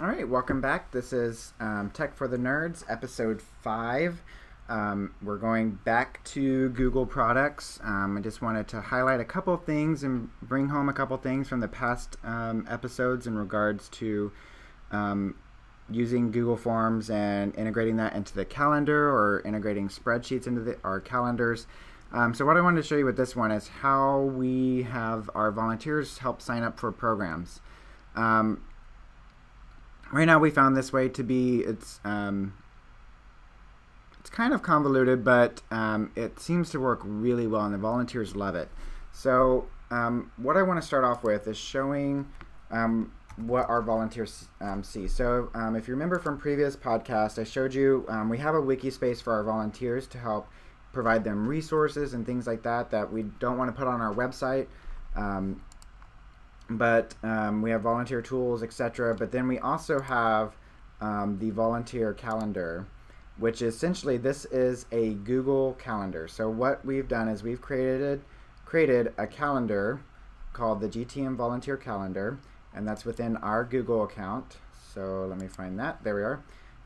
All right, welcome back. This is Tech for the Nerds, episode 5. We're going back to Google products. I just wanted to highlight a couple things and bring home a couple things from the past episodes in regards to using Google Forms and integrating that into the calendar or integrating spreadsheets into our calendars. So what I wanted to show you with this one is how we have our volunteers help sign up for programs. Right now we found this way to be, it's kind of convoluted, but it seems to work really well and the volunteers love it. So what I want to start off with is showing what our volunteers see. So if you remember from previous podcasts, I showed you we have a wiki space for our volunteers to help provide them resources and things like that that we don't want to put on our website. But we have volunteer tools, etc. But then we also have the volunteer calendar, which essentially this is a Google calendar. So what we've done is we've created a calendar called the GTM Volunteer Calendar, and that's within our Google account. So let me find that. There we are.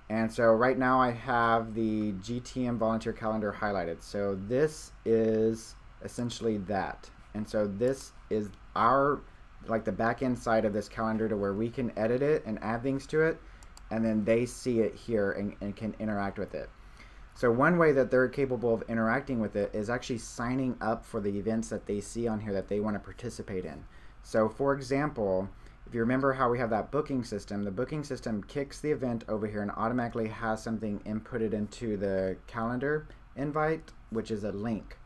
And so right now I have the GTM Volunteer Calendar highlighted. So this is essentially that. And so this is our like the back end side of this calendar to where we can edit it and add things to it, and then they see it here and can interact with it. So one way that they're capable of interacting with it is actually signing up for the events that they see on here that they want to participate in. So for example, if you remember how we have that booking system, the booking system kicks the event over here and automatically has something inputted into the calendar invite, which is a link.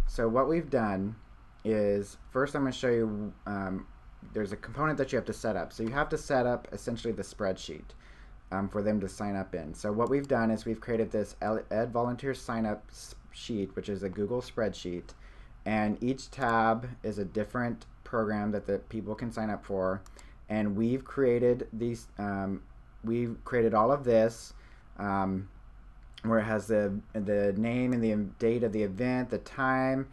So what we've done is, first I'm going to show you there's a component that you have to set up. So you have to set up essentially the spreadsheet for them to sign up in. So what we've done is we've created this Ed Volunteer Sign Up sheet, which is a Google spreadsheet, and each tab is a different program that the people can sign up for. And we've created these. We've created all of this where it has the name and the date of the event, the time.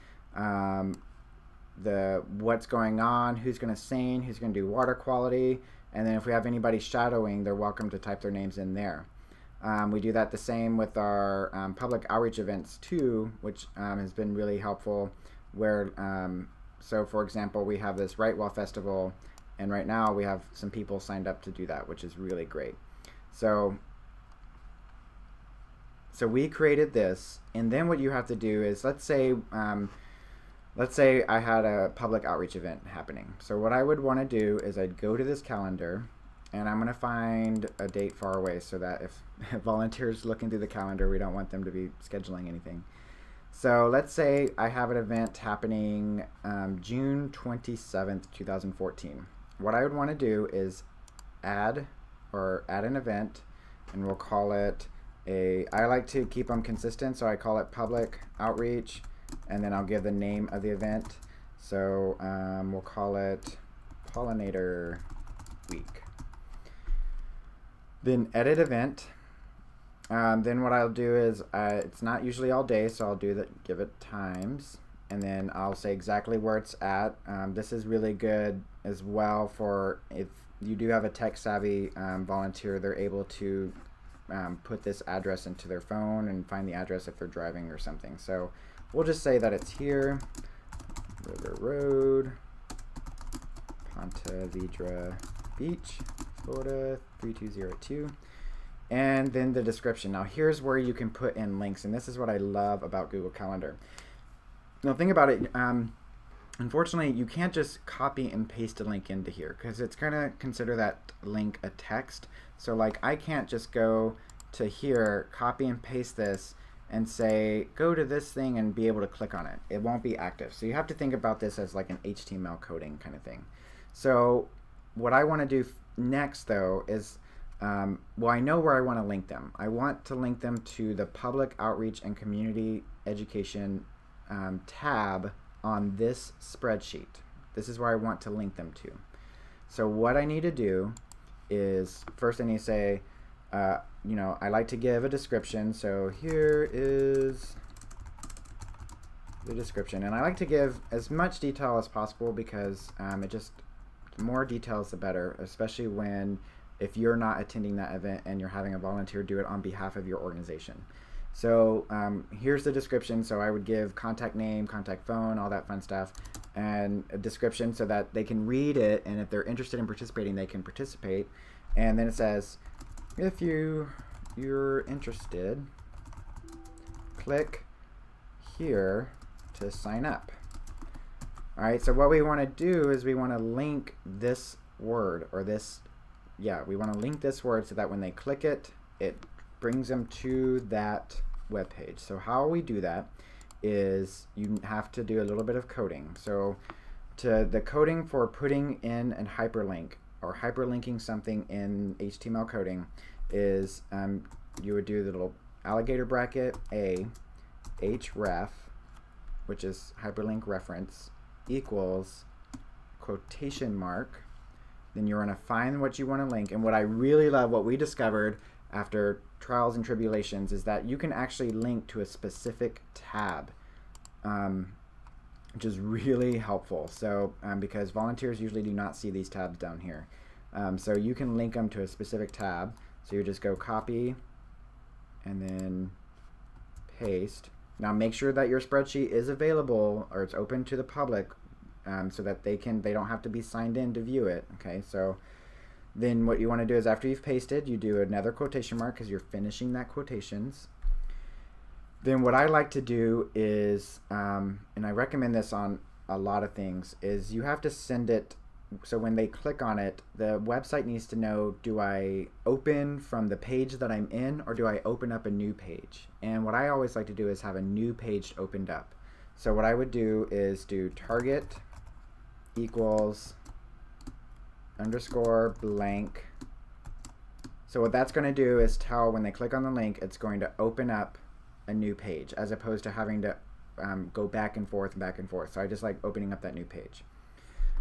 The what's going on, who's going to sing, who's going to do water quality, and then if we have anybody shadowing, they're welcome to type their names in there. We do that the same with our public outreach events too, which has been really helpful. Where so for example, we have this Right Well Festival, and right now we have some people signed up to do that, which is really great. So we created this, and then what you have to do is, let's say I had a public outreach event happening. So what I would want to do is I'd go to this calendar, and I'm going to find a date far away so that if volunteers looking through the calendar, we don't want them to be scheduling anything. So let's say I have an event happening June 27th, 2014. What I would want to do is add an event, and we'll call it I like to keep them consistent, so I call it public outreach, and then I'll give the name of the event. So we'll call it Pollinator Week. Then edit event. Then what I'll do is it's not usually all day, so I'll give it times, and then I'll say exactly where it's at. This is really good as well for if you do have a tech savvy volunteer. They're able to put this address into their phone and find the address if they're driving or something. So we'll just say that it's here, River Road, Ponte Vedra Beach, Florida 3202, and then the description. Now here's where you can put in links, and this is what I love about Google Calendar. Now think about it, unfortunately you can't just copy and paste a link into here because it's going to consider that link a text. So like I can't just go to here, copy and paste this, and say go to this thing and be able to click on it. It won't be active. So you have to think about this as like an HTML coding kind of thing. So what I want to do next though is, well, I know where I want to link them. I want to link them to the public outreach and community education tab on this spreadsheet. This is where I want to link them to. So what I need to do is, first I need to say, you know, I like to give a description. So here is the description, and I like to give as much detail as possible because the more details the better, especially when if you're not attending that event and you're having a volunteer do it on behalf of your organization. So here's the description. So I would give contact name, contact phone, all that fun stuff, and a description so that they can read it, and if they're interested in participating, they can participate. And then it says, if you're interested, click here to sign up. All right, so what we want to do is we want to link this word, or this, we want to link this word so that when they click it, it brings them to that web page. So how we do that is you have to do a little bit of coding. So the coding for putting in a hyperlink or hyperlinking something in HTML coding is you would do the little alligator bracket a href, which is hyperlink reference, equals quotation mark. Then you're going to find what you want to link. And what I really love, what we discovered after trials and tribulations, is that you can actually link to a specific tab, which is really helpful. So because volunteers usually do not see these tabs down here. So you can link them to a specific tab. So you just go copy and then paste. Now make sure that your spreadsheet is available, or it's open to the public, so that they don't have to be signed in to view it. Okay, so then what you want to do is after you've pasted, you do another quotation mark because you're finishing that quotations. Then what I like to do is, and I recommend this on a lot of things, is you have to send it, so when they click on it, the website needs to know, do I open from the page that I'm in, or do I open up a new page? And what I always like to do is have a new page opened up. So what I would do is do target equals underscore blank. So what that's going to do is tell when they click on the link, it's going to open up a new page, as opposed to having to go back and forth and back and forth. So I just like opening up that new page.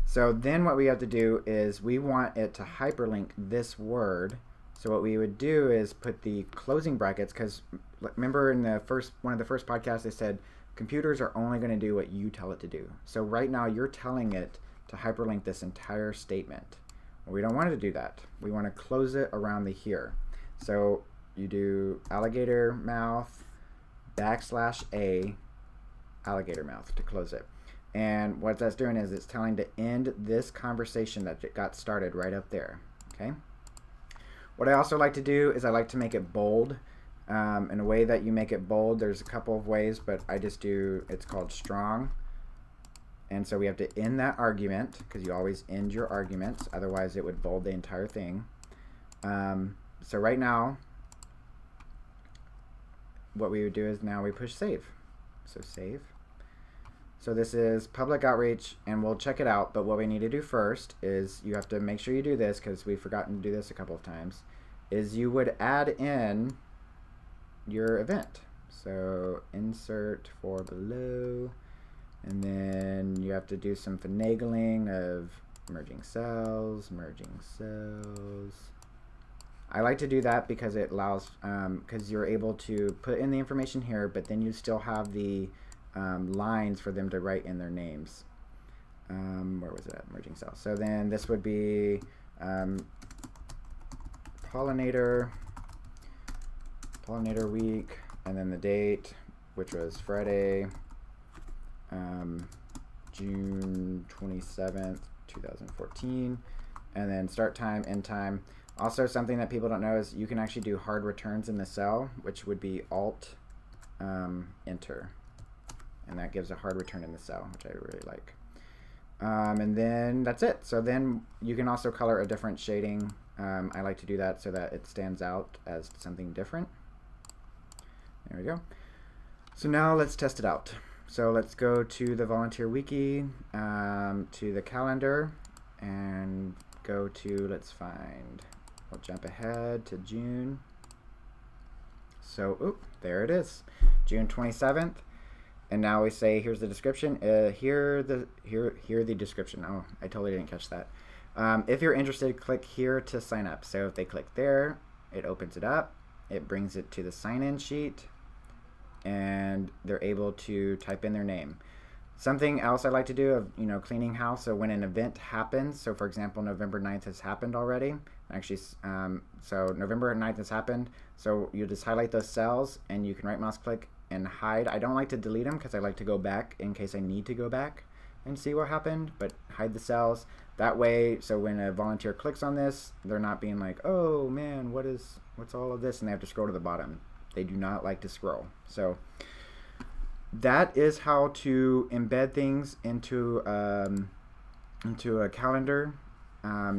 So then what we have to do is we want it to hyperlink this word. So what we would do is put the closing brackets, because remember in the one of the first podcasts they said computers are only going to do what you tell it to do. So right now you're telling it to hyperlink this entire statement. Well, we don't want it to do that. We want to close it around the here. So you do alligator mouth \a alligator mouth to close it. And what that's doing is it's telling to end this conversation that it got started right up there. Okay. What I also like to do is I like to make it bold. In a way that you make it bold, there's a couple of ways, but I just do, it's called strong. And so we have to end that argument, because you always end your arguments, otherwise it would bold the entire thing. So right now, what we would do is now we push save. So save. So this is public outreach, and we'll check it out, but what we need to do first is you have to make sure you do this, because we've forgotten to do this a couple of times, is you would add in your event. So insert for below, and then you have to do some finagling of merging cells. I like to do that because it allows, because you're able to put in the information here, but then you still have the lines for them to write in their names. Where was it at? Merging cells. So then this would be pollinator week, and then the date, which was Friday, June 27th, 2014, and then start time, end time. Also, something that people don't know is you can actually do hard returns in the cell, which would be Alt Enter, and that gives a hard return in the cell, which I really like. And then that's it. So then you can also color a different shading. I like to do that so that it stands out as something different. There we go. So now let's test it out. So let's go to the volunteer wiki, to the calendar, and go to, we'll jump ahead to June. So, there it is, June 27th. And now we say, here's the description. Here the description. Oh, I totally didn't catch that. If you're interested, click here to sign up. So if they click there, it opens it up. It brings it to the sign-in sheet, and they're able to type in their name. Something else I like to do of, cleaning house. So when an event happens, so for example, November 9th has happened already. Actually, so November 9th has happened. So you just highlight those cells and you can right mouse click and hide. I don't like to delete them because I like to go back in case I need to go back and see what happened, but hide the cells. That way, so when a volunteer clicks on this, they're not being like, oh man, what's all of this? And they have to scroll to the bottom. They do not like to scroll. So that is how to embed things into a calendar.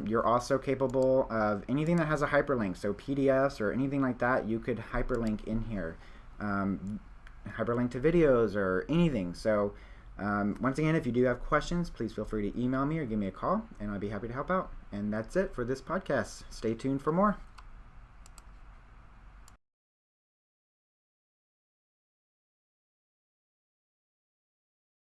You're also capable of anything that has a hyperlink, so PDFs or anything like that, you could hyperlink in here. Hyperlink to videos or anything. So once again, if you do have questions, please feel free to email me or give me a call, and I'll be happy to help out. And that's it for this podcast. Stay tuned for more.